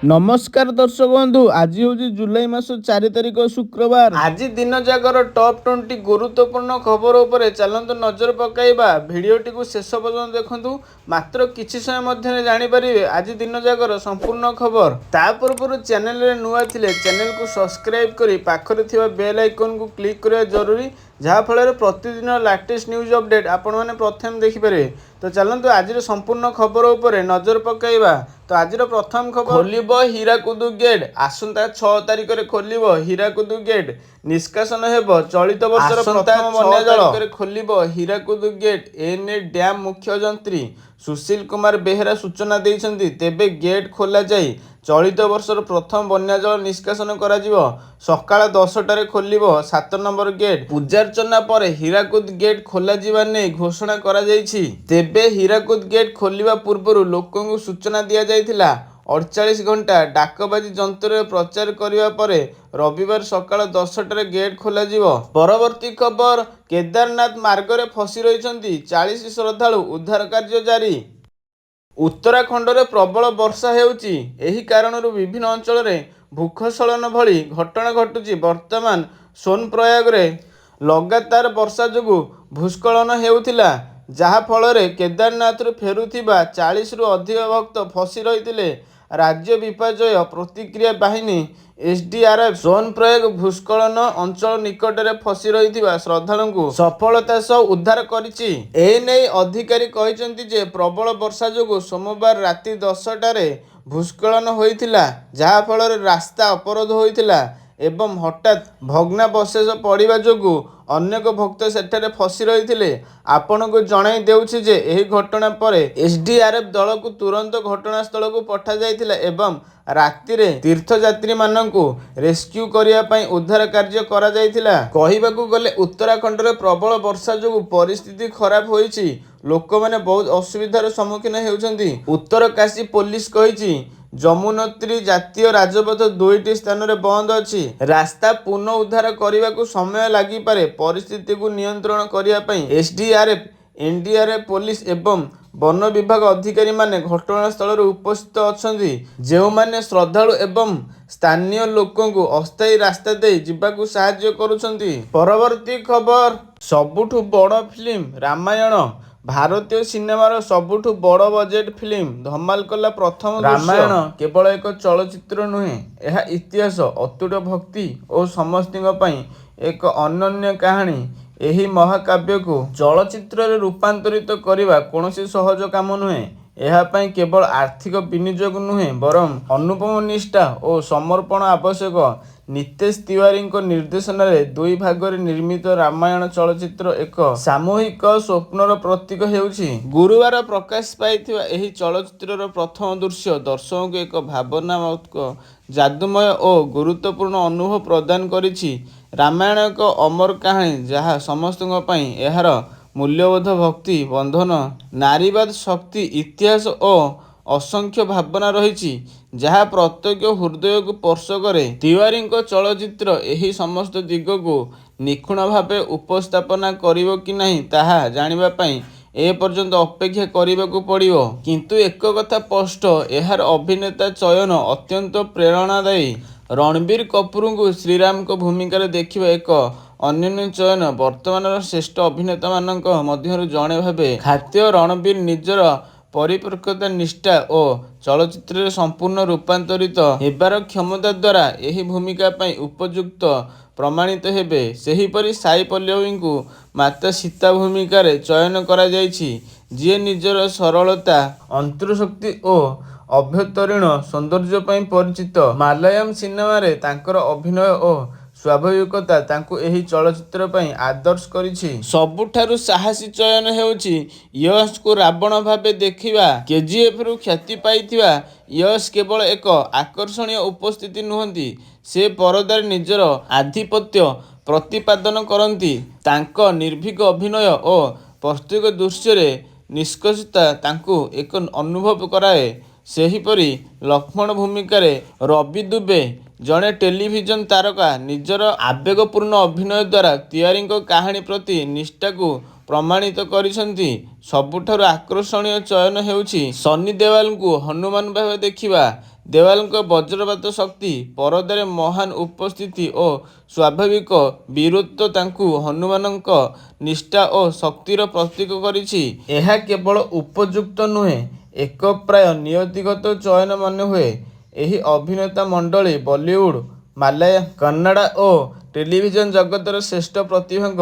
नमस्कार दर्शक बंधु आज हूँ जुलाई मास 4 तारिख शुक्रवार। आज दिन जाकर टॉप 20 गुरुत्वपूर्ण खबर उपर चलतु नजर पकाइबा। भिडियोटी को शेष पर्यंत देखु मात्र किछि समय मध्य जानीपारे आज दिन जाकर संपूर्ण खबर। ता पूर्व चैनल रे नुआ थिले चैनल को सब्सक्राइब करी पाखरे थिबा बेल आइकन को क्लिक करबा जरूरी, जहाँ फल प्रतिदिन लेटेस्ट न्यूज अपडेट आपण मैंने प्रथम देखिपारे। तो चलतु आज संपूर्ण खबर उपर नजर पकाइबा। तो आज प्रथम खबर, खोलिब हीराकुद गेट। आसंता 6 तारिख में खोलिब हीराकुद गेट। निष्कासन हेब चलित वर्षर प्रथम बन्या जल खोलिब हीराकुद गेट। एने डैम मुख्य जंत्री सुशील कुमार बेहेरा सूचना देइछन्ति। तेबे गेट खोला जाई चलित वर्षर प्रथम बन्या जल निष्कासन करा जिवो। सकाळ 10टारे खोलिब 7 नंबर गेट। पूजार्चना पर हीराकुद गेट खोला जिबा नै घोषणा करा जाइछि। तेबे हीराकुद गेट खोलिबा पूर्वरु लोकंकु सूचना दिया जाइथिला। 48 घंटा डाकबाजी जंत्र प्रचार करिबा परे रविवार सकाळ 10टारे गेट खोला जिवो। परवर्ती खबर, केदारनाथ मार्गरे फसी रहिछन्ति 40 श्रद्धालु। उद्धार कार्य जारी। उत्तराखंड में प्रबल वर्षा हेउची। एही कारणरू विभिन्न अंचल में भूस्खलन भली घटना घटुची। वर्तमान सोनप्रयाग रे लगातार वर्षा जोगु भूस्खलन हेउथिला, जहा फल केदारनाथ फेरुथिबा 40 रु अधिक भक्त फसी रहिथिले। राज्य विपर्यय प्रतिक्रिया बाहिनी एसडीआरएफ सोनप्रयाग भूस्खलन अंचल निकट में फसी रहिथिबा श्रद्धालुଙ୍କୁ सफलता सह उद्धार करिछि। एने अधिकारी कहिसंति जे प्रबल वर्षा जोगु सोमवार राति 10टारे भूस्खलन होइथिला, जहा फल रास्ता अवरोध होइथिला एवं हठात भग्नावशेष पड़िबा जोगु अनेक भक्त सेठारे फसी रहिथिले। आपनको जणाई देउछि जे एही घटना परे एसडीआरएफ दल को तुरंत घटनास्थल को पठा जाइथिला एवं राति रे तीर्थयात्री माननकु रेस्क्यू करिया पई उद्धार कार्य करा जाइथिला। कहिबाकू गले उत्तराखंड रे प्रबल वर्षा जोगु परिस्थिति खराब होइछि। लोक माने बहुत असुविधार सम्मुखीन हेउछन्ति। उत्तरकाशी पुलिस कहिछि जमुनोत्री जातीय राजपथ 2टी स्थान रे बंद अछि। रास्ता पुनः उद्धार करने समय लगी पारे। परिस्थिति को नियंत्रण करिया पई एसडीआरएफ, एनडीआरएफ, पुलिस एवं वन विभाग अधिकारी माने घटनास्थल उपस्थित अछन्ति, जेउ माने श्रद्धालु एवं स्थानीय लोकंकु अस्थायी रास्ता दे जिबाकू सहाय्य करुछन्ति। परवर्ती खबर, सबुठु बड़ फिल्म रामायण। भारतीय सिनेमार सबुठु बड़ बजेट फिल्म धमाल कला प्रथम रामायण केवल एक चलचित्र नुहे, यह इतिहास, अतुट भक्ति और समस्तिଙ୍କ ପାଇଁ एक अनन्य कहानी। एही महाकाव्य को चलचित्र रे रूपांतरित करवा कोनोसी सहज काम नुहे। यह ପାଇଁ केवल आर्थिक विनियोग नुहे, बरं अनुपम निष्ठा और समर्पण आवश्यक। नितेश तिवारी निर्देशन में 2 भागरे निर्मित रामायण चलचित्र एक सामूहिक स्वप्नर प्रतीक हेउछि। गुरुवार प्रकाश पाइथिबा एही चलचित्रर प्रथम दृश्य दर्शकों को एक भावनात्मक, जादुमय और गुरुत्वपूर्ण अनुभव प्रदान करिछि। रामायण एक अमर कहानी जहाँ समस्तଙ୍କ ପାଇଁ एहार मूल्यबोध, भक्ति, बंधन, नारीवाद, शक्ति, इतिहास और असंख्य भावना रही, जहाँ प्रत्येक हृदय को स्पर्श करे। तिवारी चलचित्र एही समस्त दिग को निखुण भावे उपस्थापना करिवो कि नहीं ताहा जानिबा पई ए पर्यंत अपेक्षा करिबाकू पड़िवो। किंतु एक कथा स्पष्ट, एहार अभिनेता चयन अत्यंत प्रेरणादायी। रणबीर कपूर को श्रीराम को भूमिका देखिबा एक अन्य चयन। वर्तमान श्रेष्ठ अभिनेता मानक मध्यरु जणे भावे ख्यात रणबीर निजर परिपक्वता, निष्ठा और चलचित्र संपूर्ण रूपांतरित हेबार क्षमता द्वारा यही भूमिका पई उपयुक्त प्रमाणित हेबे। सेहीपरि साई पल्लवी को माता सीता भूमिका रे चयन करा जाइछि, जे निजर सरलता, अंतरशक्ति और अभ्यंतरीण सौंदर्य पई परिचित। मालयालम सिनेमा रे तांकर अभिनय और स्वाभाविकता तांकु एही चलचित्र पई आदर्श करिछि। सबुठारु साहसी चयन हेउछि यश को रावण भावे देखिबा। केजीएफ रु ख्याति पाइथिबा यश केवल एक आकर्षणीय उपस्थिति नुहंती, से परदार निजर आधिपत्य प्रतिपादन करंती। तांक निर्भीक अभिनय और प्रत्येक दृश्य रे निष्कर्षता तांकु एक अनुभव कराए। सेहीपरि लक्ष्मण भूमिका रे रवि दुबे जड़े टेलीविजन तारका निजर आवेगपूर्ण अभिनय द्वारा तिवारी कहानी प्रति निष्ठा को ପ୍ରମାଣିତ କରିଛନ୍ତି। ସବୁଠାରୁ ଆକର୍ଷଣୀୟ ଚୟନ ହେଉଛି ସନ୍ନି ଦେଓଲଙ୍କୁ ହନୁମାନ ଭାବେ ଦେଖିବା। ଦେଓଲଙ୍କ ବଜ୍ରପାତ ଶକ୍ତି, ପରଦାରେ ମହାନ ଉପସ୍ଥିତି ଓ ସ୍ୱାଭାବିକ ବୀରତ୍ୱ ତାଙ୍କୁ ହନୁମାନଙ୍କ ନିଷ୍ଠା ଓ ଶକ୍ତିର ପ୍ରତୀକ କରିଛି। ଏହା କେବଳ ଉପଯୁକ୍ତ ନୁହେଁ, ଏକ ପ୍ରାୟ ନିୟତିଗତ ଚୟନ ମନେହୁଏ। ଏହି ଅଭିନେତା ମଣ୍ଡଳୀ ବଲିଉଡ୍, ମାଲାୟାଲମ, କନ୍ନଡ଼ ଓ ଟେଲିଭିଜନ ଜଗତର ଶ୍ରେଷ୍ଠ ପ୍ରତିଭାଙ୍କ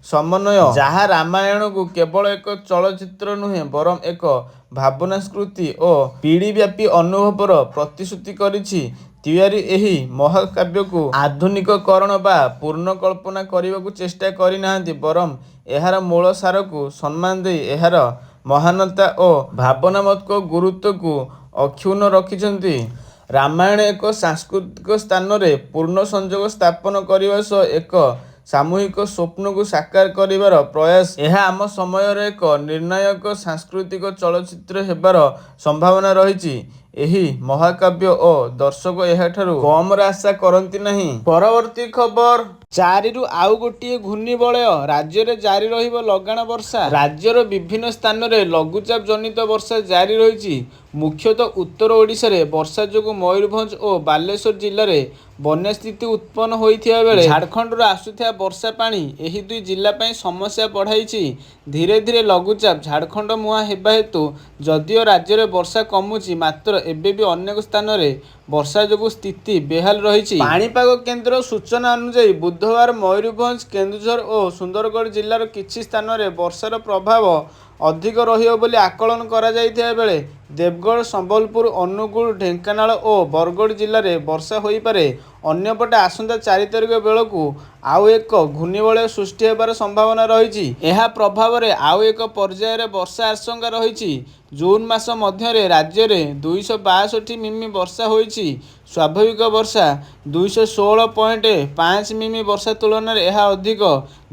ସମନ୍ୱୟ, ଯାହା ରାମାୟଣକୁ କେବଳ ଏକ ଚଳଚ୍ଚିତ୍ର ନୁହେଁ ବରଂ ଏକ ଭାବନାସ୍କୃତି ଓ ପିଢ଼ିବ୍ୟାପୀ ଅନୁଭବର ପ୍ରତିଶ୍ରୁତି କରିଛି। ତିୱାରୀ ଏହି ମହାକାବ୍ୟକୁ ଆଧୁନିକକରଣ ବା ପୁନର୍କଳ୍ପନା କରିବାକୁ ଚେଷ୍ଟା କରିନାହାନ୍ତି, ବରଂ ଏହାର ମୂଳ ସାରକୁ ସମ୍ମାନ ଦେଇ ଏହାର ମହାନତା ଓ ଭାବନାତ୍ମକ ଗୁରୁତ୍ୱକୁ ଅକ୍ଷୁଣ୍ଣ ରଖିଛନ୍ତି। ରାମାୟଣ ଏକ ସାଂସ୍କୃତିକ ସ୍ଥାନରେ ପୂର୍ଣ୍ଣ ସଂଯୋଗ ସ୍ଥାପନ କରିବା ସହ ଏକ ସାମୂହିକ ସ୍ୱପ୍ନକୁ ସାକାର କରିବାର ପ୍ରୟାସ। ଏହା ଆମ ସମୟର ଏକ ନିର୍ଣ୍ଣାୟକ ସାଂସ୍କୃତିକ ଚଳଚ୍ଚିତ୍ର ହେବାର ସମ୍ଭାବନା ରହିଛି। ଏହି ମହାକାବ୍ୟ ଓ ଦର୍ଶକ ଏହାଠାରୁ କମରେ ଆଶା କରନ୍ତି ନାହିଁ। ପରବର୍ତ୍ତୀ ଖବର, 4ରୁ ଆଉ ଗୋଟିଏ ଘୂର୍ଣ୍ଣିବଳୟ, ରାଜ୍ୟରେ ଜାରି ରହିବ ଲଗାଣ ବର୍ଷା। ରାଜ୍ୟର ବିଭିନ୍ନ ସ୍ଥାନରେ ଲଘୁଚାପ ଜନିତ ବର୍ଷା ଜାରି ରହିଛି। ମୁଖ୍ୟତଃ ଉତ୍ତର ଓଡ଼ିଶାରେ ବର୍ଷା ଯୋଗୁଁ ମୟୂରଭଞ୍ଜ ଓ ବାଲେଶ୍ୱର ଜିଲ୍ଲାରେ ବନ୍ୟା ସ୍ଥିତି ଉତ୍ପନ୍ନ ହୋଇଥିବା ବେଳେ ଝାଡ଼ଖଣ୍ଡରୁ ଆସୁଥିବା ବର୍ଷା ପାଣି ଏହି ଦୁଇ ଜିଲ୍ଲା ପାଇଁ ସମସ୍ୟା ବଢ଼ାଇଛି। ଧୀରେ ଧୀରେ ଲଘୁଚାପ ଝାଡ଼ଖଣ୍ଡ ମୁହାଁ ହେବା ହେତୁ ଯଦିଓ ରାଜ୍ୟରେ ବର୍ଷା କମୁଛି, ମାତ୍ର ଏବେ ବି ଅନେକ ସ୍ଥାନରେ ବର୍ଷା ଯୋଗୁଁ ସ୍ଥିତି ବେହାଲ ରହିଛି। ପାଣିପାଗ କେନ୍ଦ୍ର ସୂଚନା ଅନୁଯାୟୀ ବୁଧବାର ମୟୂରଭଞ୍ଜ, କେନ୍ଦୁଝର ଓ ସୁନ୍ଦରଗଡ଼ ଜିଲ୍ଲାର କିଛି ସ୍ଥାନରେ ବର୍ଷାର ପ୍ରଭାବ ଅଧିକ ରହିବ ବୋଲି ଆକଳନ କରାଯାଇଥିବା ବେଳେ ଦେବଗଡ଼, ସମ୍ବଲପୁର, ଅନୁଗୁଳ, ଢେଙ୍କାନାଳ ଓ ବରଗଡ଼ ଜିଲ୍ଲାରେ ବର୍ଷା ହୋଇପାରେ। ଅନ୍ୟପଟେ ଆସନ୍ତା 4 ତାରିଖ ବେଳକୁ ଆଉ ଏକ ଘୂର୍ଣ୍ଣିବଳୟ ସୃଷ୍ଟି ହେବାର ସମ୍ଭାବନା ରହିଛି। ଏହା ପ୍ରଭାବରେ ଆଉ ଏକ ପର୍ଯ୍ୟାୟରେ ବର୍ଷା ଆଶଙ୍କା ରହିଛି। ଜୁନ୍ ମାସ ମଧ୍ୟରେ ରାଜ୍ୟରେ 262 ମିମି ବର୍ଷା ହୋଇଛି। ସ୍ୱାଭାବିକ ବର୍ଷା 216.5 ମିମି ବର୍ଷା ତୁଳନାରେ ଏହା ଅଧିକ।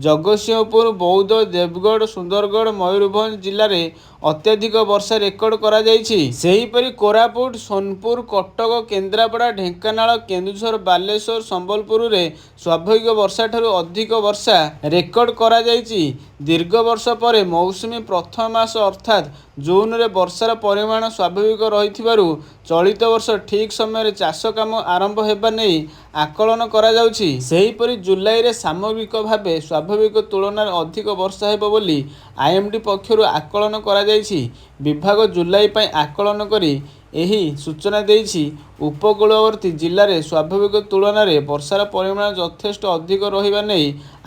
ଜଗତସିଂହପୁର, ବୌଦ୍ଧ, ଦେବଗଡ଼, ସୁନ୍ଦରଗଡ଼, ମୟୂରଭଞ୍ଜ ଜିଲ୍ଲାରେ ଅତ୍ୟଧିକ ବର୍ଷା ରେକର୍ଡ କରାଯାଇଛି। ସେହିପରି କୋରାପୁଟ, ସୋନପୁର, କଟକ, କେନ୍ଦ୍ରାପଡ଼ା, ଢେଙ୍କାନାଳ, କେନ୍ଦୁଝର, ବାଲେଶ୍ୱର, ସମ୍ବଲପୁରରେ ସ୍ୱାଭାବିକ ବର୍ଷାଠାରୁ ଅଧିକ ବର୍ଷା ରେକର୍ଡ କରାଯାଇଛି। ଦୀର୍ଘ ବର୍ଷ ପରେ ମୌସୁମୀ ପ୍ରଥମ ମାସ ଅର୍ଥାତ୍ ଜୁନରେ ବର୍ଷାର ପରିମାଣ ସ୍ୱାଭାବିକ ରହିଥିବାରୁ ଚଳିତ ବର୍ଷ ଠିକ୍ ସମୟରେ ଚାଷ କାମ ଆରମ୍ଭ ହେବା ନେଇ ଆକଳନ କରାଯାଉଛି। ସେହିପରି ଜୁଲାଇରେ ସାମଗ୍ରିକ ଭାବେ ସ୍ୱାଭାବିକ ତୁଳନାରେ ଅଧିକ ବର୍ଷା ହେବ ବୋଲି ଆଇଏମ୍ଡି ପକ୍ଷରୁ ଆକଳନ କରାଯାଇଛି। ବିଭାଗ ଜୁଲାଇ ପାଇଁ ଆକଳନ କରି ଏହି ସୂଚନା ଦେଇଛି। ଉପକୂଳବର୍ତ୍ତୀ ଜିଲ୍ଲାରେ ସ୍ୱାଭାବିକ ତୁଳନାରେ ବର୍ଷାର ପରିମାଣ ଯଥେଷ୍ଟ ଅଧିକ ରହିବା ନେଇ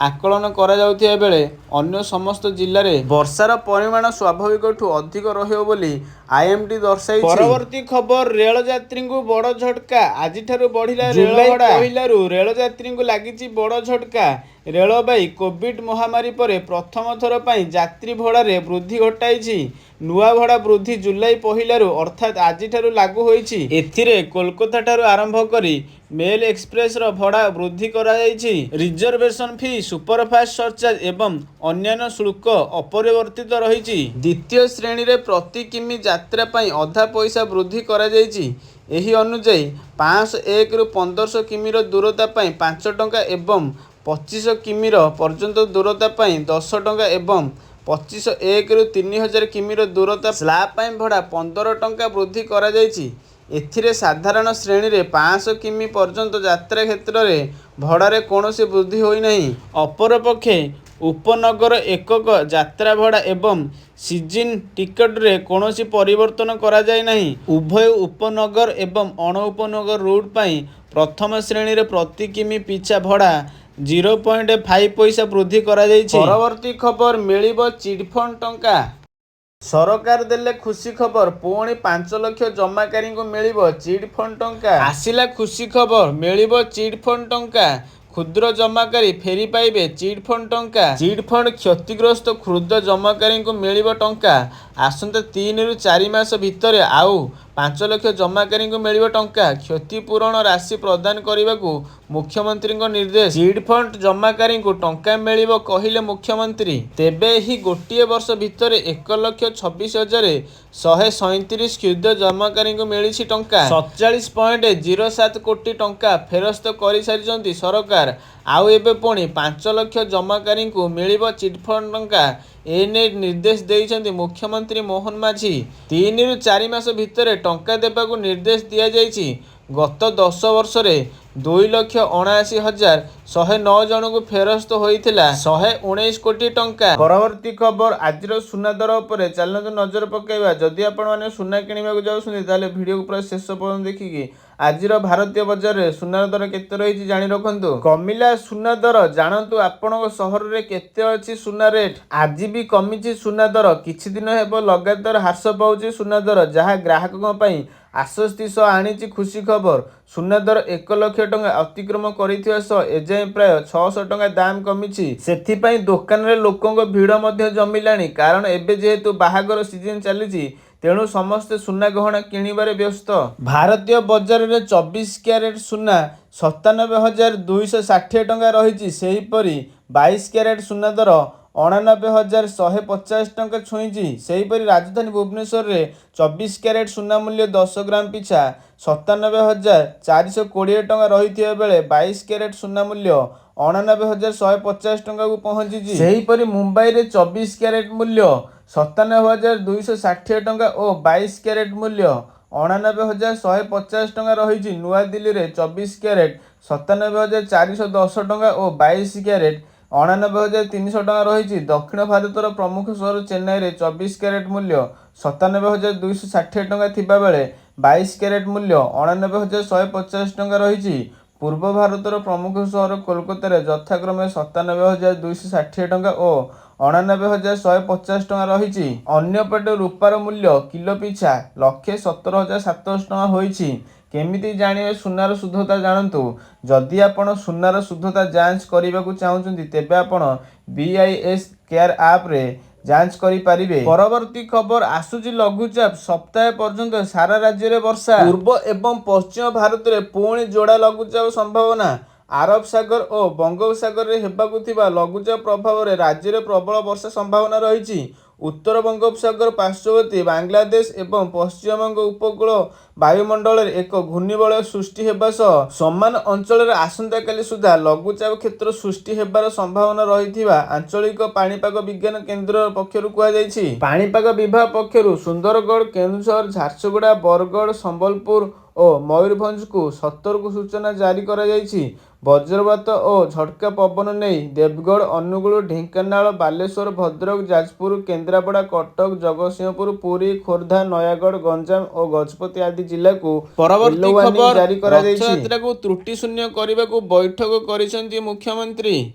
ଆକଳନ କରାଯାଉଥିବା ବେଳେ ଅନ୍ୟ ସମସ୍ତ ଜିଲ୍ଲାରେ ବର୍ଷାର ପରିମାଣ ସ୍ୱାଭାବିକଠୁ ଅଧିକ ରହିବ ବୋଲି ଆଇଏମ୍ଡି ଦର୍ଶାଇଛି। ପରବର୍ତ୍ତୀ ଖବର, ରେଳଯାତ୍ରୀଙ୍କୁ ବଡ଼ ଝଟକା, ଆଜିଠାରୁ ବଢ଼ିଲା ରେଳ ଭଡ଼ା। ପହିଲାରୁ ରେଳଯାତ୍ରୀଙ୍କୁ ଲାଗିଛି ବଡ଼ ଝଟକା। ରେଳବାଇ କୋଭିଡ୍ ମହାମାରୀ ପରେ ପ୍ରଥମ ଥର ପାଇଁ ଯାତ୍ରୀ ଭଡ଼ାରେ ବୃଦ୍ଧି ଘଟାଇଛି। ନୂଆ ଭଡ଼ା ବୃଦ୍ଧି ଜୁଲାଇ ପହିଲାରୁ ଅର୍ଥାତ୍ ଆଜିଠାରୁ ଲାଗୁ ହୋଇଛି। ଏଥିରେ କୋଲକାତାଠାରୁ ଆରମ୍ଭ କରି ମେଲ୍ ଏକ୍ସପ୍ରେସର ଭଡ଼ା ବୃଦ୍ଧି କରାଯାଇଛି। ରିଜର୍ଭେସନ ଫି, ସୁପରଫାଷ୍ଟ ସରଚାର୍ଜ ଏବଂ ଅନ୍ୟାନ୍ୟ ଶୁଳ୍କ ଅପରିବର୍ତ୍ତିତ ରହିଛି। ଦ୍ୱିତୀୟ ଶ୍ରେଣୀରେ ପ୍ରତି କିମି ଯାତ୍ରା ପାଇଁ ଅଧା ପଇସା ବୃଦ୍ଧି କରାଯାଇଛି। ଏହି ଅନୁଯାୟୀ 501ରୁ 1500 କିମିର ଦୂରତା ପାଇଁ 5 ଟଙ୍କା ଏବଂ 2500 କିମିର ପର୍ଯ୍ୟନ୍ତ ଦୂରତା ପାଇଁ 10 ଟଙ୍କା ଏବଂ 2501ରୁ 3000 କିମିର ଦୂରତା ସ୍ଲାବ୍ ପାଇଁ ଭଡ଼ା 15 ଟଙ୍କା ବୃଦ୍ଧି କରାଯାଇଛି। ଏଥିରେ ସାଧାରଣ ଶ୍ରେଣୀରେ 500 କିମି ପର୍ଯ୍ୟନ୍ତ ଯାତ୍ରା କ୍ଷେତ୍ରରେ ଭଡ଼ାରେ କୌଣସି ବୃଦ୍ଧି ହୋଇନାହିଁ। ଅପରପକ୍ଷେ ଉପନଗର ଏକକ ଯାତ୍ରା ଭଡ଼ା ଏବଂ ସିଜନ୍ ଟିକଟରେ କୌଣସି ପରିବର୍ତ୍ତନ କରାଯାଇନାହିଁ। ଉଭୟ ଉପନଗର ଏବଂ ଅଣ ଉପନଗର ରୁଟ୍ ପାଇଁ ପ୍ରଥମ ଶ୍ରେଣୀରେ ପ୍ରତି କିମି ପିଛା ଭଡ଼ା 0.5 ପଇସା ବୃଦ୍ଧି କରାଯାଇଛି। ପରବର୍ତ୍ତୀ ଖବର, ମିଳିବ ଚିଟ୍‌ଫଣ୍ଡ ଟଙ୍କା। ସରକାର ଦେଲେ ଖୁସି ଖବର, ପୁଣି 5 ଲକ୍ଷ ଜମାକାରୀଙ୍କୁ ମିଳିବ ଚିଟ୍‌ଫଣ୍ଡ ଟଙ୍କା। ଆସିଲା ଖୁସି ଖବର, ମିଳିବ ଚିଟ୍‌ଫଣ୍ଡ ଟଙ୍କା। କ୍ଷୁଦ୍ର ଜମାକାରୀ ଫେରି ପାଇବେ ଚିଟ୍‌ଫଣ୍ଡ ଟଙ୍କା। ଚିଟ୍‌ଫଣ୍ଡ କ୍ଷତିଗ୍ରସ୍ତ କ୍ଷୁଦ୍ର ଜମାକାରୀଙ୍କୁ ମିଳିବ ଟଙ୍କା। ଆସନ୍ତା 3ରୁ 4 ମାସ ଭିତରେ ଆଉ 5 ଲକ୍ଷ ଜମାକାରୀଙ୍କୁ ମିଳିବ ଟଙ୍କା। କ୍ଷତିପୂରଣ ରାଶି ପ୍ରଦାନ କରିବାକୁ ମୁଖ୍ୟମନ୍ତ୍ରୀଙ୍କ ନିର୍ଦ୍ଦେଶ। ଚିଟ୍‌ଫଣ୍ଡ ଜମାକାରୀଙ୍କୁ ଟଙ୍କା ମିଳିବ କହିଲେ ମୁଖ୍ୟମନ୍ତ୍ରୀ। ତେବେ ଏହି ଗୋଟିଏ ବର୍ଷ ଭିତରେ 1,26,137 କ୍ଷୁଦ୍ର ଜମାକାରୀଙ୍କୁ ମିଳିଛି ଟଙ୍କା। 47.07 କୋଟି ଟଙ୍କା ଫେରସ୍ତ କରିସାରିଛନ୍ତି ସରକାର। ଆଉ ଏବେ ପୁଣି 5 ଲକ୍ଷ ଜମାକାରୀଙ୍କୁ ମିଳିବ ଚିଟ୍‌ଫଣ୍ଡ ଟଙ୍କା। एने निर्देश देइछन्ति मुख्यमंत्री मोहन माझी। 3 ରୁ 4 मास भितर टंका देबाकू निर्देश दिया जाइछि। गत 10 वर्ष रे 2,79,109 जन को फेरस्त होइथिला 119 कोटी टंका। परवर्ती खबर आजिर सुना दर उपरे चलନ୍ତୁ नजर पकाइबा। जदि आपण माने सुना किनिबाकू जाउछन्ति ताले वीडियो को पूरा शेष पर्यंत देखिकी आजिर भारतीय बजार रे सुना दर केते रहिछि जानि रखंतु। कमिला सुना दर जानंतु आपणक शहर रे केते अछि सुना रेट। आज भी कमिछि सुना दर। किछि दिन हेबो लगातार ह्रास पाउछि सुना दर, जहा ग्राहकक पई आश्वस्ति सह आनिछि खुशी खबर। सुना दर 1 लाख टंका अतिक्रम करिथिबा सह एजाए प्राय 600 टंका दाम कमिछि। सेथिपई दोकान रे लोकंक भीड़ मध्य जमिलाणी, कारण एबे जेहेतु बाहागर सीजन चलिछि तेणु समस्ते सुना गहना किणिबारे व्यस्त। भारतीय बजार रे 24 क्यारेट सुना 97,260 टंका रहिछि। सेहीपरि 22 क्यारेट सुना दर 89,150 टंका छुईछि। सेहीपरि राजधानी भुवनेश्वर रे 24 क्यारेट सुना मूल्य 10 ग्राम पिछा 97,420 टंका रहिथिबा बेले 22 क्यारेट सुना मूल्य 89,150 टंका को पहुंची। सेहीपरि मुंबई रे 24 क्यारेट मूल्य 97,260 टंका और 22 क्यारेट मूल्य 89,150 टंका रही। नुआ दिल्ली रे 24 क्यारेट 97,410 टंका और 22 क्यारेट 89,300 टंका रही। दक्षिण भारतर प्रमुख शहर चेन्नई रे 24 क्यारेट मूल्य 97,260 टंका थिबा बेले 22 क्यारेट मूल्य 89,150 टंका रही। पूर्व भारतर प्रमुख शहर कोलकाता रे यथाक्रमे 97,260 टंका और 89,150 टंका रही। अन्यपटे रूपार मूल्य किलो पिछा 1,17,700 टंका होइछि। केमिति जानिबे सुनार शुद्धता जानतु। जदि आपण सुनार शुद्धता जांच करबाकू चाहुचंती तेबे आपण BIS केयर ऐप रे जांच करि पारिबे। परवर्ती खबर आसुची लघुचाप सप्ताह पर्यंत सारा राज्य रे वर्षा। पूर्व एवं पश्चिम भारत रे पुणी जोड़ा लघुचाप संभावना। आरब सागर और बंगोपसागर रे हेबाकू थिबा लघुचाप प्रभाव रे राज्य रे प्रबल वर्षा संभावना रही। उत्तर बंगोपसागर पार्श्ववर्ती बांग्लादेश एवं पश्चिमबंग उपकूल वायुमंडल रे एक घूर्णिबलय सृष्टि हेबा सह समान अंचल रे आसंता काली सुधा लघुचाप क्षेत्र सृष्टि हेबार संभावना रहिथिबा आंचलिक पाणीपाग विज्ञान केंद्र पक्षरु कुहा जायछि। पाणीपाग विभाग पक्षरु सुंदरगढ़, केन्दुझर, झारसुगुड़ा, बरगढ़, संबलपुर और मयूरभंज को सतर्क सूचना जारी करा जायछि। वज्रपात और झटका पवन नहीं देवगढ़, अनुगुल, ढेंकानाल, बालेश्वर, भद्रक, जाजपुर, केन्द्रापड़ा, कटक, जगतसिंहपुर, पुरी, खोर्धा, नयागढ़, गंजाम और गजपति आदि जिला को परवर्ती खबर जारी करा जायछि। रथयात्रा को त्रुटि शून्य करबाकू बैठक करिसेंती मुख्यमंत्री।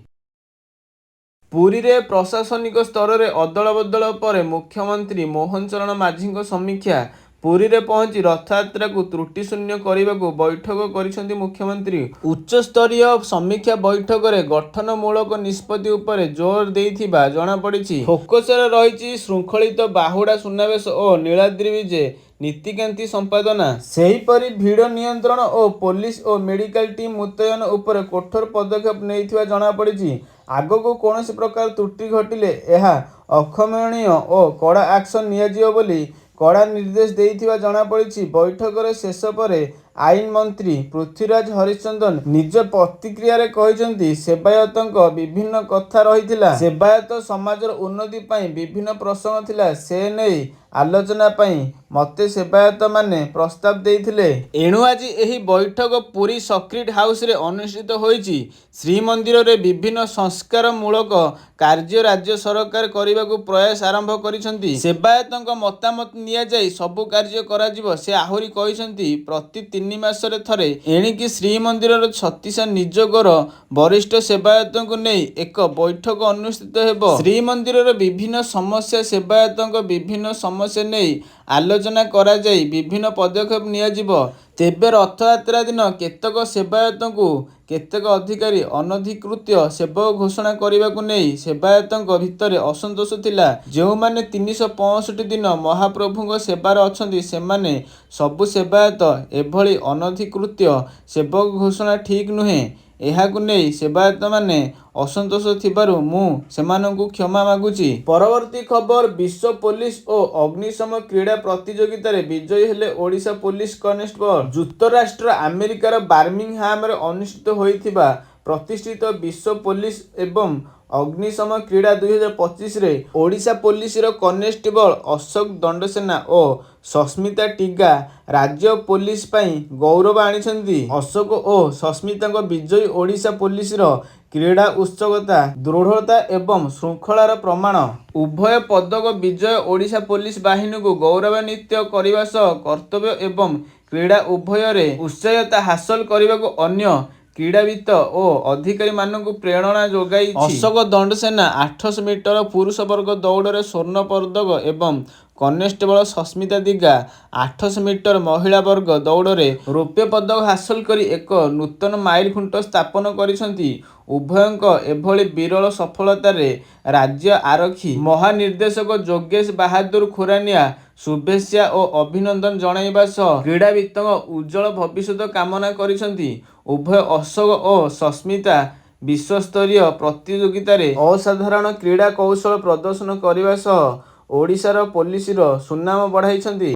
पुरी रे प्रशासनिक स्तर रे अदल बदल पर मुख्यमंत्री मोहन चरण माझी समीक्षा। पुरी रे पहुंची रथयात्रा को त्रुटि शून्य करबाकू बैठक करिसेंती मुख्यमंत्री। उच्च स्तरीय समीक्षा बैठक रे गठनमूलक निष्पत्ति उपरे जोर देइथिबा जणा पड़िछि। फोकस रे रहिछि श्रृंखलित बाहुडा सुनावेश और नीलाद्रि विजे नीतिकांति संपादना। सेहीपरि भीड़ नियंत्रण और पुलिस और मेडिकल टीम मुतयन उपर कठोर पदक्षेप नेइथिबा जणा पड़िछि। आगको कौनसी प्रकार त्रुटि घटिले यह अक्षमणीय और कड़ा एक्शन नियाजियो बोली कड़ा निर्देश देइथिबा जणा पड़िछि। बैठक रे शेष पर आईन मंत्री पृथ्वीराज हरिचंदन निज प्रतिक्रिया रे कहिसंती सेवायतक विभिन्न कथा रहिथिला। सेवायत समाजर उन्नति पई विभिन्न प्रसंग थिला, से नै आलोचना पई मते सेवायत माने प्रस्ताव देइथिले। एणु आज एही बैठक पुरी सक्रिट हाउस रे अनुष्ठित होईछि। श्रीमंदिर रे विभिन्न संस्कार मूलक कार्य राज्य सरकार करबाकू प्रयास आरंभ करिसंती। सेवायतक मतामत निया जाई सबु कार्य कराजिबो। से आहुरी कहिसंती प्रति 3 मास रे थरे एणिकी श्रीमंदिर रे 36 निजोगर वरिष्ठ सेवायतक नै एक बैठक अनुष्ठित हेबो। श्रीमंदिर रे विभिन्न समस्या सेवायतक विभिन्न समस्या नै आलोचना करा जाई विभिन्न पदक्षेप निया जिवो। तेबे रथयात्रा दिन केतक सेवायतଙ୍କୁ केतक अधिकारी अनधिकृत सेवक घोषणा करबाकू नहीं सेवायतଙ୍କ भितर असंतोष थिला। जो माने 365 दिन महाप्रभुଙ୍କ सेवार अछंती सेमाने सबु सेवायत एभली अनधिकृत सेवक घोषणा ठीक नुहे। एहाकु नहीं सेवायत माने असंतोष थिबारु मु सेमानंकु क्षमा मागुची। परवर्ती खबर विश्व पुलिस और अग्निशम क्रीड़ा प्रतियोगिता रे विजयी हेले ओडिशा पुलिस कनेस्टेबल। युक्तराष्ट्र अमेरिकार बार्मिंगहाम रे अनुष्ठित होइथिबा ପ୍ରତିଷ୍ଠିତ ବିଶ୍ୱ ପୋଲିସ ଏବଂ ଅଗ୍ନିଶମ କ୍ରୀଡ଼ା 2025ରେ ଓଡ଼ିଶା ପୋଲିସର କନେଷ୍ଟବଳ ଅଶୋକ ଦଣ୍ଡସେନା ଓ ସସ୍ମିତା ଟିଗା ରାଜ୍ୟ ପୋଲିସ ପାଇଁ ଗୌରବ ଆଣିଛନ୍ତି। ଅଶୋକ ଓ ସସ୍ମିତାଙ୍କ ବିଜୟୀ ଓଡ଼ିଶା ପୋଲିସର କ୍ରୀଡ଼ା ଉତ୍ସୁକତା, ଦୃଢ଼ତା ଏବଂ ଶୃଙ୍ଖଳାର ପ୍ରମାଣ। ଉଭୟ ପଦକ ବିଜୟ ଓଡ଼ିଶା ପୋଲିସ ବାହିନୀକୁ ଗୌରବାନ୍ୱିତ କରିବା ସହ କର୍ତ୍ତବ୍ୟ ଏବଂ କ୍ରୀଡ଼ା ଉଭୟରେ ଉତ୍ସାହୀତା ହାସଲ କରିବାକୁ ଅନ୍ୟ କ୍ରୀଡ଼ାବିତ ଓ ଅଧିକାରୀମାନଙ୍କୁ ପ୍ରେରଣା ଯୋଗାଇଛି। ଅଶୋକ ଦଣ୍ଡସେନା 800 ମିଟର ପୁରୁଷ ବର୍ଗ ଦୌଡ଼ରେ ସ୍ୱର୍ଣ୍ଣ ପଦକ ଏବଂ କନେଷ୍ଟବଳ ସସ୍ମିତା ଦିଗା 800 ମିଟର ମହିଳା ବର୍ଗ ଦୌଡ଼ରେ ରୌପ୍ୟ ପଦକ ହାସଲ କରି ଏକ ନୂତନ ମାଇଲଖୁଣ୍ଟ ସ୍ଥାପନ କରିଛନ୍ତି। ଉଭୟଙ୍କ ଏଭଳି ବିରଳ ସଫଳତାରେ ରାଜ୍ୟ ଆରକ୍ଷୀ ମହାନିର୍ଦ୍ଦେଶକ ଯୋଗେଶ ବାହାଦୁର ଖୁରାନିଆ ଶୁଭେଚ୍ଛା ଓ ଅଭିନନ୍ଦନ ଜଣାଇବା ସହ କ୍ରୀଡ଼ାବିତଙ୍କ ଉଜ୍ଜ୍ୱଳ ଭବିଷ୍ୟତ କାମନା କରିଛନ୍ତି। ଉଭୟ ଅଶୋକ ଓ ସସ୍ମିତା ବିଶ୍ୱସ୍ତରୀୟ ପ୍ରତିଯୋଗିତାରେ ଅସାଧାରଣ କ୍ରୀଡ଼ା କୌଶଳ ପ୍ରଦର୍ଶନ କରିବା ସହ ଓଡ଼ିଶାର ପୋଲିସର ସୁନାମ ବଢ଼ାଇଛନ୍ତି।